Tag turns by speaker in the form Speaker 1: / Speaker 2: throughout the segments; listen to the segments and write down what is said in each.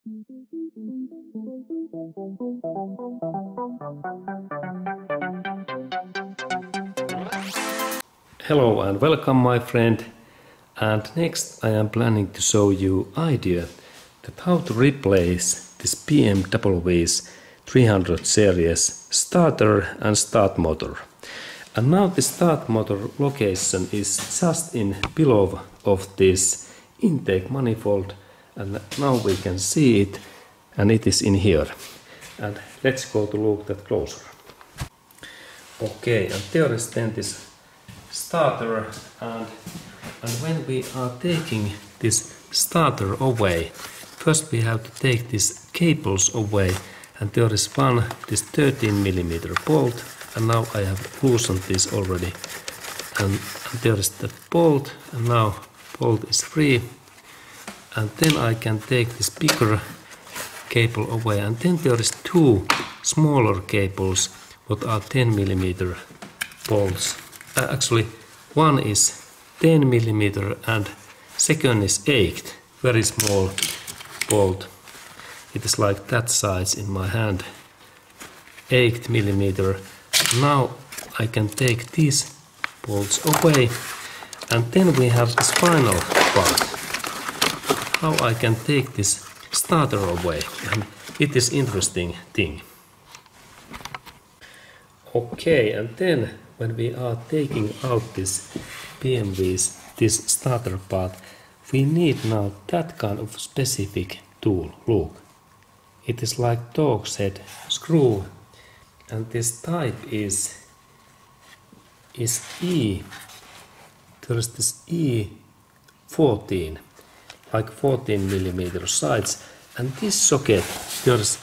Speaker 1: Hello and welcome, my friend. And next I am planning to show you idea that how to replace this BMW's 300 series starter and start motor. And now the start motor location is just in below of this intake manifold, and now we can see it, and it is in here. And let's go to look that closer. Okay, and there is then this starter, and when we are taking this starter away, first we have to take these cables away, and there is this 13mm bolt, and now I have loosened this already, and there is the bolt, and now bolt is free, and then I can take this bigger cable away, and then there is two smaller cables what are 10mm bolts. Actually one is 10mm and second is 8, very small bolt. It is like that size in my hand, 8mm. Now I can take these bolts away, and then we have this final part, how I can take this starter away, and it is interesting thing. Okay, and then when we are taking out this BMW's this starter part, we need now that kind of specific tool. Look, it is like dog's head screw, and this type is E. There is this E14, like 14mm sides, and this socket there is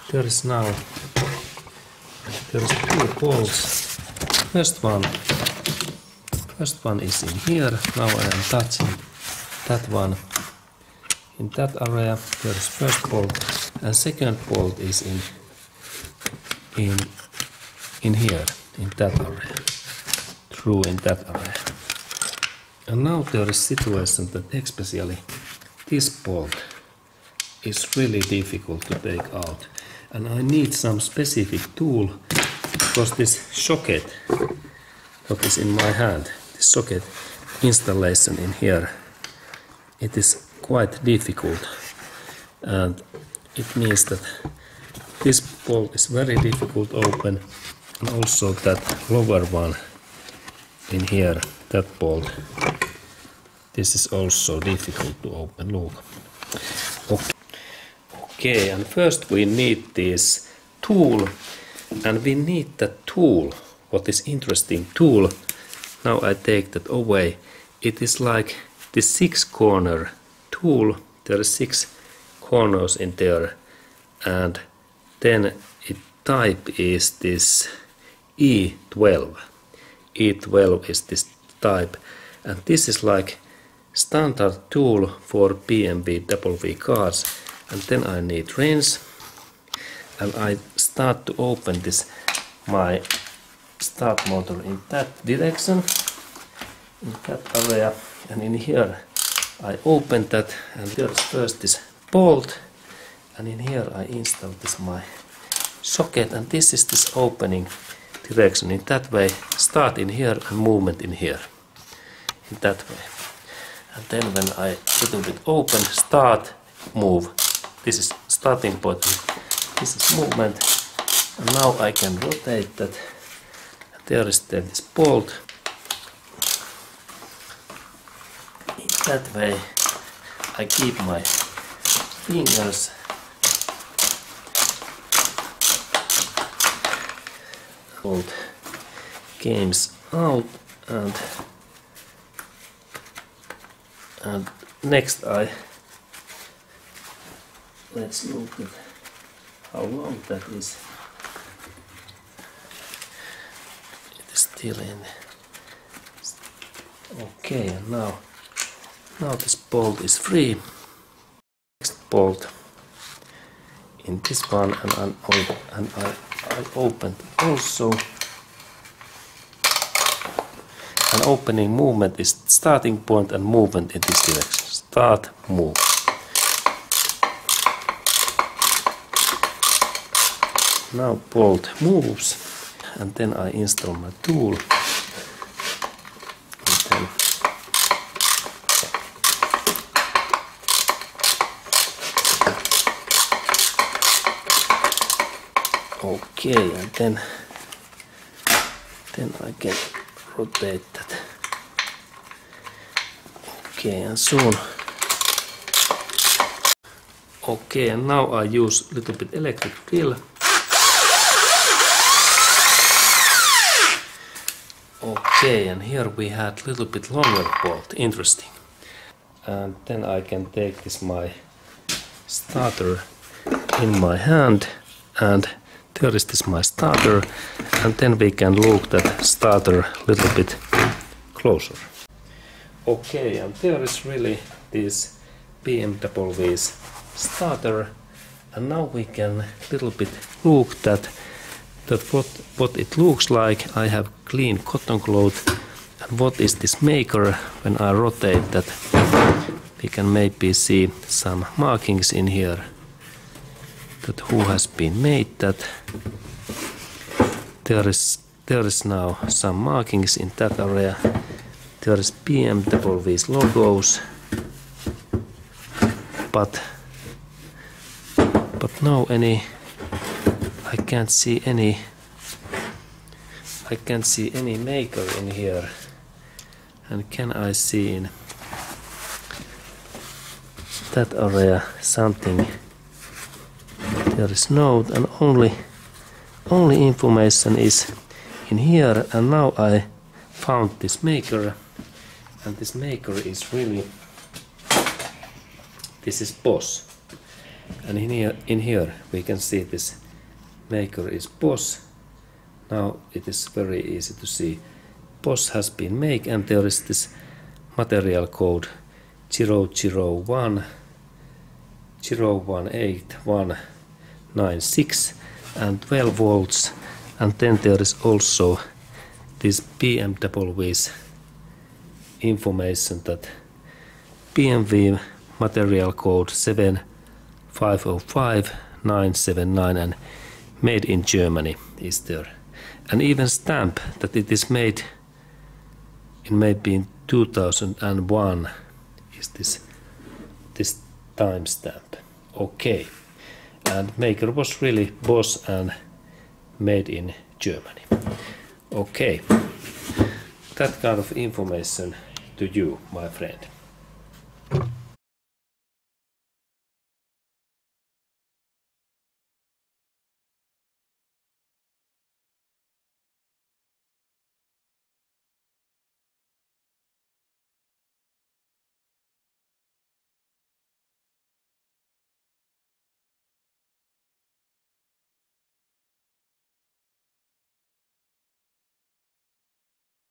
Speaker 1: two bolts. First one is in here. Now I am touching that one. In that area there is first bolt, and second bolt is in here, in that area, through in that area. And now there is situation that especially this bolt is really difficult to take out, and I need some specific tool, because this socket what is in my hand, this socket installation in here, it is quite difficult, and it means that this bolt is very difficult to open, and also that lower one in here, that bolt, this is also difficult to open. Look. Okay, and first we need this tool, and we need that tool. What is interesting tool? Now I take that away. It is like the 6-corner tool. There are 6 corners in there, and then it type is this E12. E12 is this type, and this is like standard tool for BMW cars. And then I need wrench, and I start to open this my start motor in that direction, in that area, and in here I open that, and there's first this bolt, and in here I install this my socket, and this is this opening direction. In that way, start in here and movement in here, in that way. And then when I little bit open, start, move. This is starting point, this is movement, and now I can rotate that. There is then this bolt. In that way I keep my fingers. Bolt comes out, and next let's look at how long that is. It is still in. Okay, and now this bolt is free. Next bolt in this one, and I opened also. An opening movement is starting point and movement in this direction. Start, move. Now bolt moves, and then I install my tool. And then okay, and then I can rotate that. Okay, and soon. Okay, and now I use a little bit electric drill. Okay, and here we had a little bit longer bolt, interesting. And then I can take this my starter in my hand, and there is this my starter, and then we can look that starter a little bit closer. Okay, and there is really this BMW's starter, and now we can little bit look that what it looks like. I have clean cotton cloth, and what is this maker. When I rotate that, we can maybe see some markings in here, that who has been made that. There is now some markings in that area. There is BMW's logos, but no any. I can't see any maker in here. And can I see in that area something? There is no, and only information is in here. And now I found this maker, and this maker is really, this is Bosch. And in here we can see this maker is Bosch. Now it is very easy to see. Bosch has been made, and there is this material code 001 018196 and 12 volts. And then there is also this BMW's information, that BMW material code 7505979 and made in Germany is there. And even stamp that it is made in maybe in 2001 is this timestamp. Okay, and maker was really Bosch and made in Germany. Okay, that kind of information to you, my friend.